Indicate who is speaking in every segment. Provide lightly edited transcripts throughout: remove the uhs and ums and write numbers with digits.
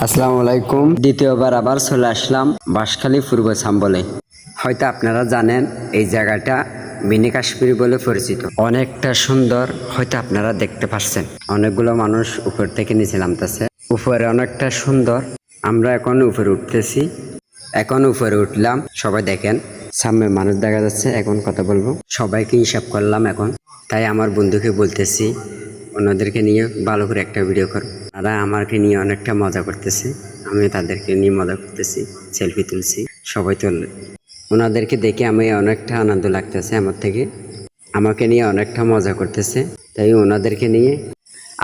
Speaker 1: আসসালামু আলাইকুম। দ্বিতীয়বার আবার চলে আসলাম বাঁশখালী পূর্ব সাম্বলে। হয়তো আপনারা জানেন এই জায়গাটা মিনি কাশ্মীর বলে পরিচিত। অনেকটা সুন্দর, হয়তো আপনারা দেখতে পাচ্ছেন। অনেকগুলো মানুষ উপর থেকে নিচে নামতেছে। উপরে অনেকটা সুন্দর। আমরা এখন উপরে উঠতেছি। এখন উপরে উঠলাম, সবাই দেখেন সামনে মানুষ দেখা যাচ্ছে। এখন কথা বলবো, সবাইকে হিসাব করলাম এখন। তাই আমার বন্ধুকে বলতেছি ওনাদেরকে নিয়ে ভালো করে একটা ভিডিও কর। তারা আমাকে নিয়ে অনেকটা মজা করতেছে, আমি তাদেরকে নিয়ে মজা করতেছি, সেলফি তুলছি, সবাই তুললে। ওনাদেরকে দেখে আমি অনেকটা আনন্দ লাগতেছে, আমার থেকে আমাকে নিয়ে অনেকটা মজা করতেছে। তাই ওনাদেরকে নিয়ে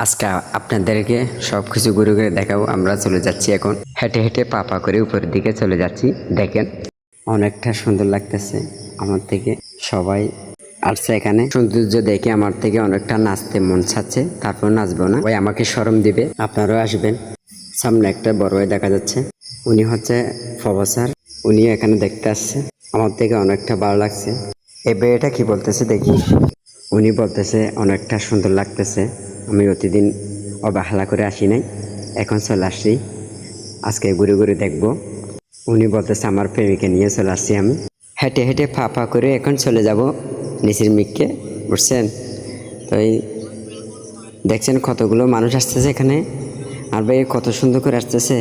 Speaker 1: আজকে আপনাদেরকে সব কিছু ঘুরে ঘুরে দেখাবো। আমরা চলে যাচ্ছি এখন, হেঁটে হেঁটে পা পা করে উপরের দিকে চলে যাচ্ছি। দেখেন অনেকটা সুন্দর লাগতেছে আমার থেকে। সবাই আসছে এখানে, সৌন্দর্য দেখে আমার থেকে অনেকটা নাচতে মন চাচ্ছে। তারপর নাচবো না, ওই আমাকে শরম দিবে। আপনারাও আসবেন। সামনে একটা বড় ভাই দেখা যাচ্ছে, উনি হচ্ছে প্রফেসর। উনি এখানে দেখতে আসছে, আমার থেকে অনেকটা ভালো লাগছে। এই এটা কি বলতেছে দেখি। উনি বলতেছে অনেকটা সুন্দর লাগতেছে। আমি প্রতিদিন অবহেলা করে আসি নাই, এখন চলে আসছি, আজকে ঘুরে ঘুরে দেখবো। উনি বলতেছে আমার প্রেমিকে নিয়ে চলে আসছি আমি। হেঁটে হেঁটে ফা ফা করে এখন চলে যাব নিচের মিককে, বুঝছেন? তো এই দেখছেন কতগুলো মানুষ আসতেছে এখানে। আর ভাই কত সুন্দর করে আসতেছে,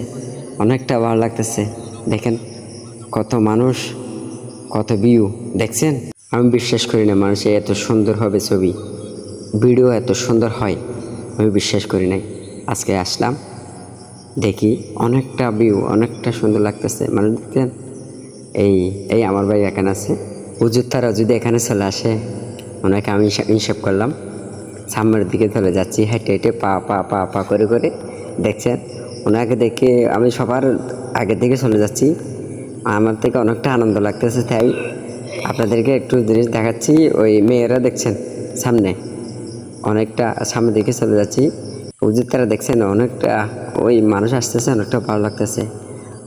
Speaker 1: অনেকটা ভালো লাগতেছে। দেখেন কত মানুষ, কত ভিউ দেখছেন। আমি বিশ্বাস করি না মানুষে এত সুন্দর হবে ছবি, ভিডিও এত সুন্দর হয়, আমি বিশ্বাস করি নাই। আজকে আসলাম, দেখি অনেকটা ভিউ, অনেকটা সুন্দর লাগতেছে। মানুষ দেখতেন, এই এই আমার ভাই এখানে আছে। হুজুর তারা যদি এখানে চলে আসে, ওনাকে আমি হিসাব করলাম। সামনের দিকে চলে যাচ্ছি হেঁটে হেঁটে পা পা পা পা করে করে। দেখছেন ওনাকে দেখে আমি সবার আগের দিকে চলে যাচ্ছি, আমার থেকে অনেকটা আনন্দ লাগতেছে। তাই আপনাদেরকে একটু জিনিস দেখাচ্ছি। ওই মেয়েরা দেখছেন সামনে, অনেকটা সামনের দিকে চলে যাচ্ছি। হুজুর তারা দেখছেন অনেকটা, ওই মানুষ আসতেছে, অনেকটা ভালো লাগতেছে।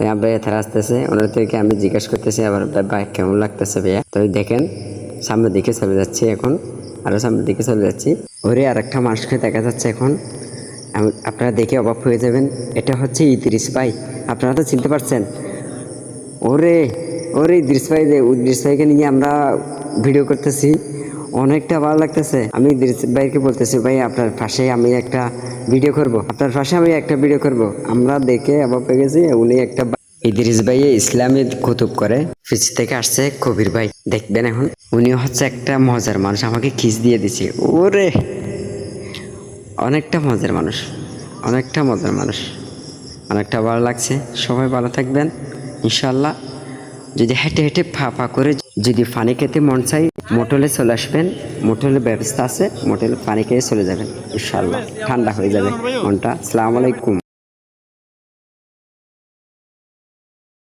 Speaker 1: ওই আব্বাই তারা আসতেছে, ওনাদেরকে আমি জিজ্ঞাসা করতেছি আবার ভাই কেমন লাগতেছে ভাইয়া। তো দেখেন সামনের দিকে চলে যাচ্ছি এখন, আরও সামনের দিকে চলে যাচ্ছি। ওরে আর একটা মানুষকে দেখা যাচ্ছে এখন, আপনারা দেখে অবাক হয়ে যাবেন। এটা হচ্ছে ইদ্রিস ভাই, আপনারা তো চিনতে পারছেন। ওরে ওরে ইদ্রিস ভাই, যে ইদ্রিস ভাইকে নিয়ে আমরা ভিডিও করতেছি, অনেকটা ভালো লাগতেছে। আমি ইদ্রিস ভাইকে বলতেছি ভাই আপনার পাশে আমি একটা ভিডিও করব, আপনার পাশে আমি একটা ভিডিও করব। আমরা দেখে অবাক হয়ে গেছি। উনি একটা ইদ্রিস ভাই ইসলামী কুতুব করে, পিছ থেকে আসছে কবির ভাই, দেখবেন এখন। উনি হচ্ছে একটা মজার মানুষ, আমাকে খিস দিয়ে দিছে। ওরে অনেকটা মজার মানুষ, অনেকটা মজার মানুষ, অনেকটা ভালো লাগছে। সবাই ভালো থাকবেন ইনশাল্লাহ। যদি হেঁটে হেঁটে ফা ফা করে যদি পানি খেতে মন চাই, মোটলে চলে আসবেন। মোটলের ব্যবস্থা আছে, মোটলে পানি খেয়ে চলে যাবেন ইনশাল্লাহ, ঠান্ডা হয়ে যাবে মনটা। আসসালামু আলাইকুম।